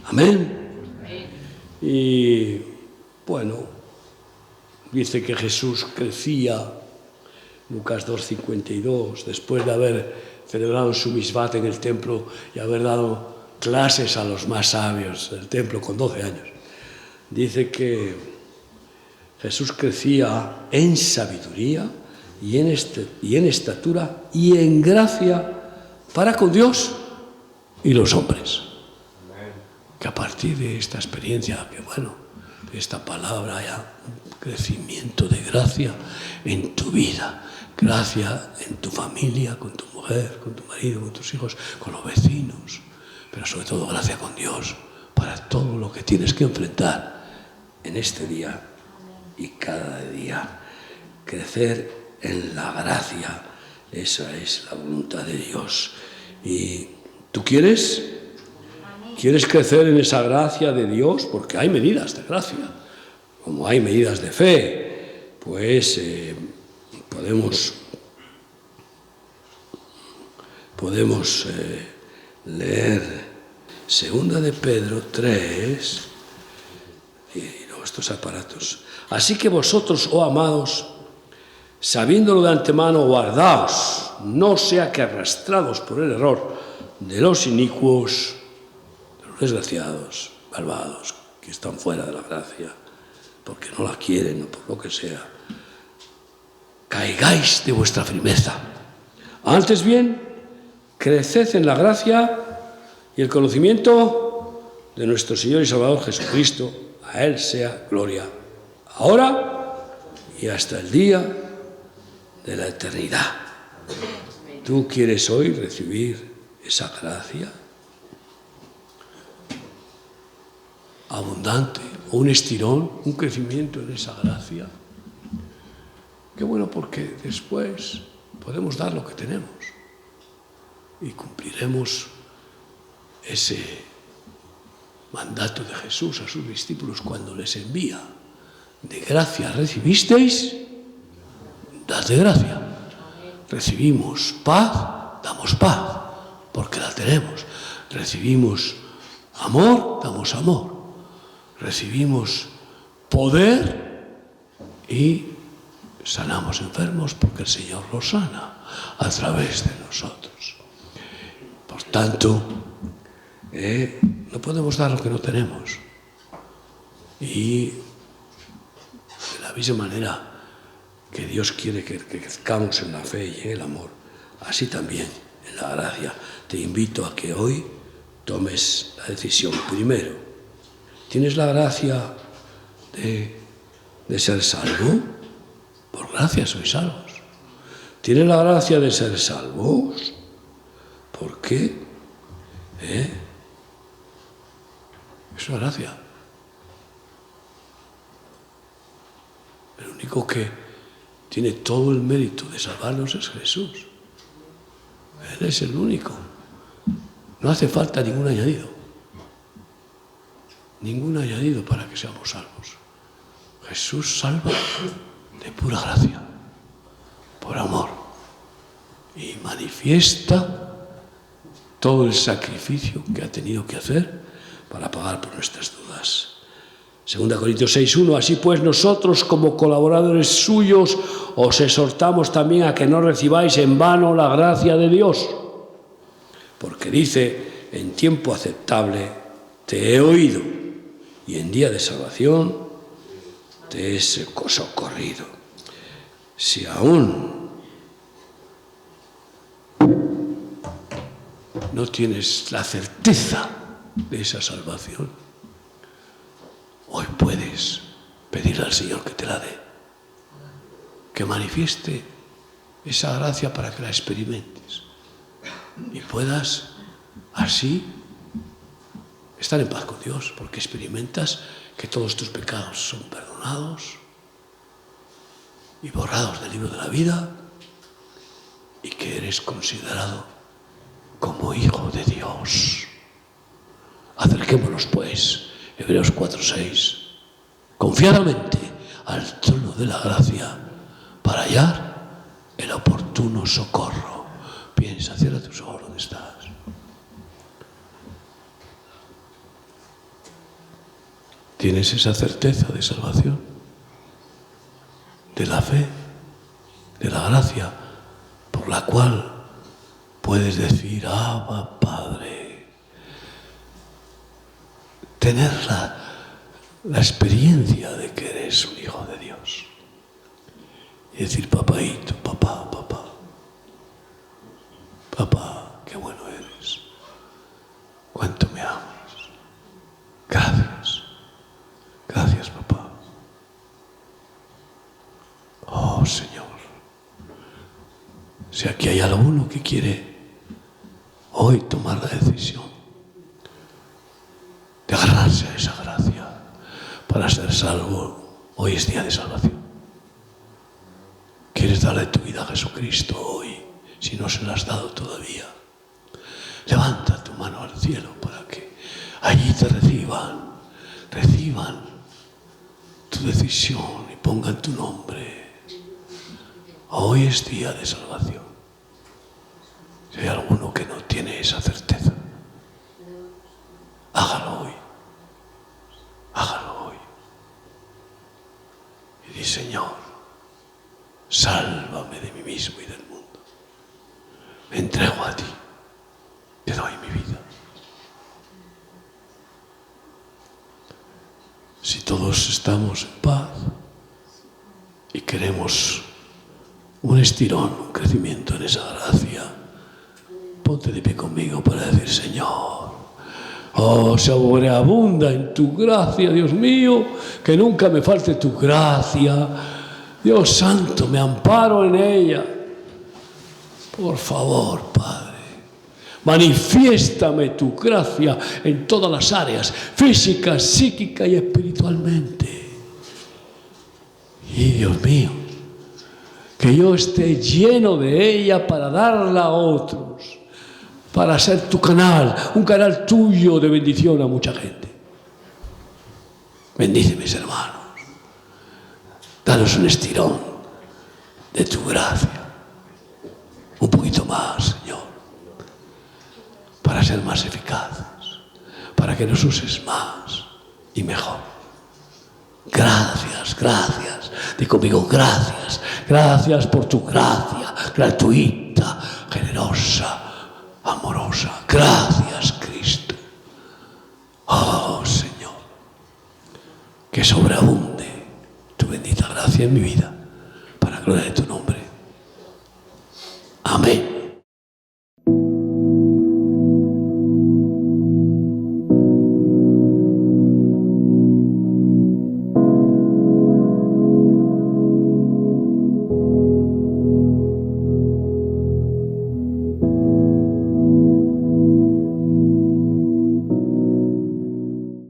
Amén. Y bueno, dice que Jesús crecía, Lucas 2:52, después de haber celebrado su misbat en el templo y haber dado clases a los más sabios del templo con 12 años. Dice que Jesús crecía en sabiduría y en estatura y en gracia para con Dios y los hombres. Que a partir de esta experiencia, que bueno, de esta palabra haya un crecimiento de gracia en tu vida, gracia en tu familia, con tu mujer, con tu marido, con tus hijos, con los vecinos, pero sobre todo gracia con Dios para todo lo que tienes que enfrentar en este día y cada día. Crecer en la gracia, esa es la voluntad de Dios. ¿Y tú quieres crecer en esa gracia de Dios? Porque hay medidas de gracia, como hay medidas de fe, pues podemos leer 2 de Pedro 3 y luego estos aparatos. Así que vosotros, oh amados, sabiéndolo de antemano, guardaos, no sea que arrastrados por el error de los inicuos, de los desgraciados, malvados, que están fuera de la gracia, porque no la quieren o por lo que sea, caigáis de vuestra firmeza. Antes bien, creced en la gracia y el conocimiento de nuestro Señor y Salvador Jesucristo. A Él sea gloria, ahora y hasta el día de la eternidad. ¿Tú quieres hoy recibir esa gracia abundante, o un estirón, un crecimiento en esa gracia? Qué bueno, porque después podemos dar lo que tenemos y cumpliremos ese mandato de Jesús a sus discípulos cuando les envía: de gracia recibisteis, dad de gracia. Recibimos paz, damos paz, porque la tenemos. Recibimos amor, damos amor. Recibimos poder y sanamos enfermos, porque el Señor los sana a través de nosotros. Por tanto, no podemos dar lo que no tenemos. Y de la misma manera que Dios quiere que crezcamos en la fe y en el amor, así también en la gracia. Te invito a que hoy tomes la decisión. Primero, ¿tienes la gracia de ser salvo? Por gracia sois salvos. ¿Tienes la gracia de ser salvos? ¿Por qué? Es una gracia. El único que tiene todo el mérito de salvarnos es Jesús. Él es el único. No hace falta ningún añadido. Ningún añadido para que seamos salvos. Jesús salva de pura gracia, por amor, y manifiesta todo el sacrificio que ha tenido que hacer para pagar por nuestras dudas. 2 Corintios 6:1, así pues nosotros como colaboradores suyos os exhortamos también a que no recibáis en vano la gracia de Dios, porque dice: en tiempo aceptable te he oído y en día de salvación te he socorrido. Si aún no tienes la certeza de esa salvación, hoy puedes pedirle al Señor que te la dé, que manifieste esa gracia para que la experimentes y puedas así estar en paz con Dios, porque experimentas que todos tus pecados son perdonados y borrados del libro de la vida y que eres considerado como hijo de Dios. Acerquémonos pues, Hebreos 4:6, confiadamente al trono de la gracia para hallar el oportuno socorro. Piensa, cierra tus ojos donde estás. tienes esa certeza de salvación, de la fe, de la gracia, por la cual puedes decir, Abba, Padre. Tener la experiencia de que eres un hijo de Dios. Y decir, papaíto, papá, papá, papá, qué bueno eres. Cuánto me amas. Gracias. Gracias, papá. Oh, Señor. Si aquí hay alguno que quiere hoy tomar la decisión de agarrarse a esa gracia para ser salvo, hoy es día de salvación. ¿Quieres darle tu vida a Jesucristo hoy, si no se la has dado todavía? Levanta tu mano al cielo para que allí te reciban tu decisión y pongan tu nombre. Hoy es día de salvación. Si hay alguno que no tiene esa certeza, hágalo hoy. Hágalo hoy. Y di, Señor, sálvame de mí mismo y del mundo. Me entrego a ti. Te doy mi vida. Si todos estamos en paz y queremos un estirón, un crecimiento en esa gracia, ponte de pie conmigo para decir, Señor, oh, sobreabunda en tu gracia, Dios mío, que nunca me falte tu gracia. Dios santo, me amparo en ella. Por favor, Padre, manifiéstame tu gracia en todas las áreas, física, psíquica y espiritualmente. Y Dios mío, que yo esté lleno de ella para darla a otros, para ser tu canal, un canal tuyo de bendición a mucha gente. Bendice mis hermanos. Danos un estirón de tu gracia. Un poquito más, Señor, para ser más eficaces, para que nos uses más y mejor. Gracias, gracias. Di conmigo, gracias. Gracias por tu gracia gratuita, generosa, amorosa. Gracias, Cristo. Oh, Señor, que sobreabunde tu bendita gracia en mi vida.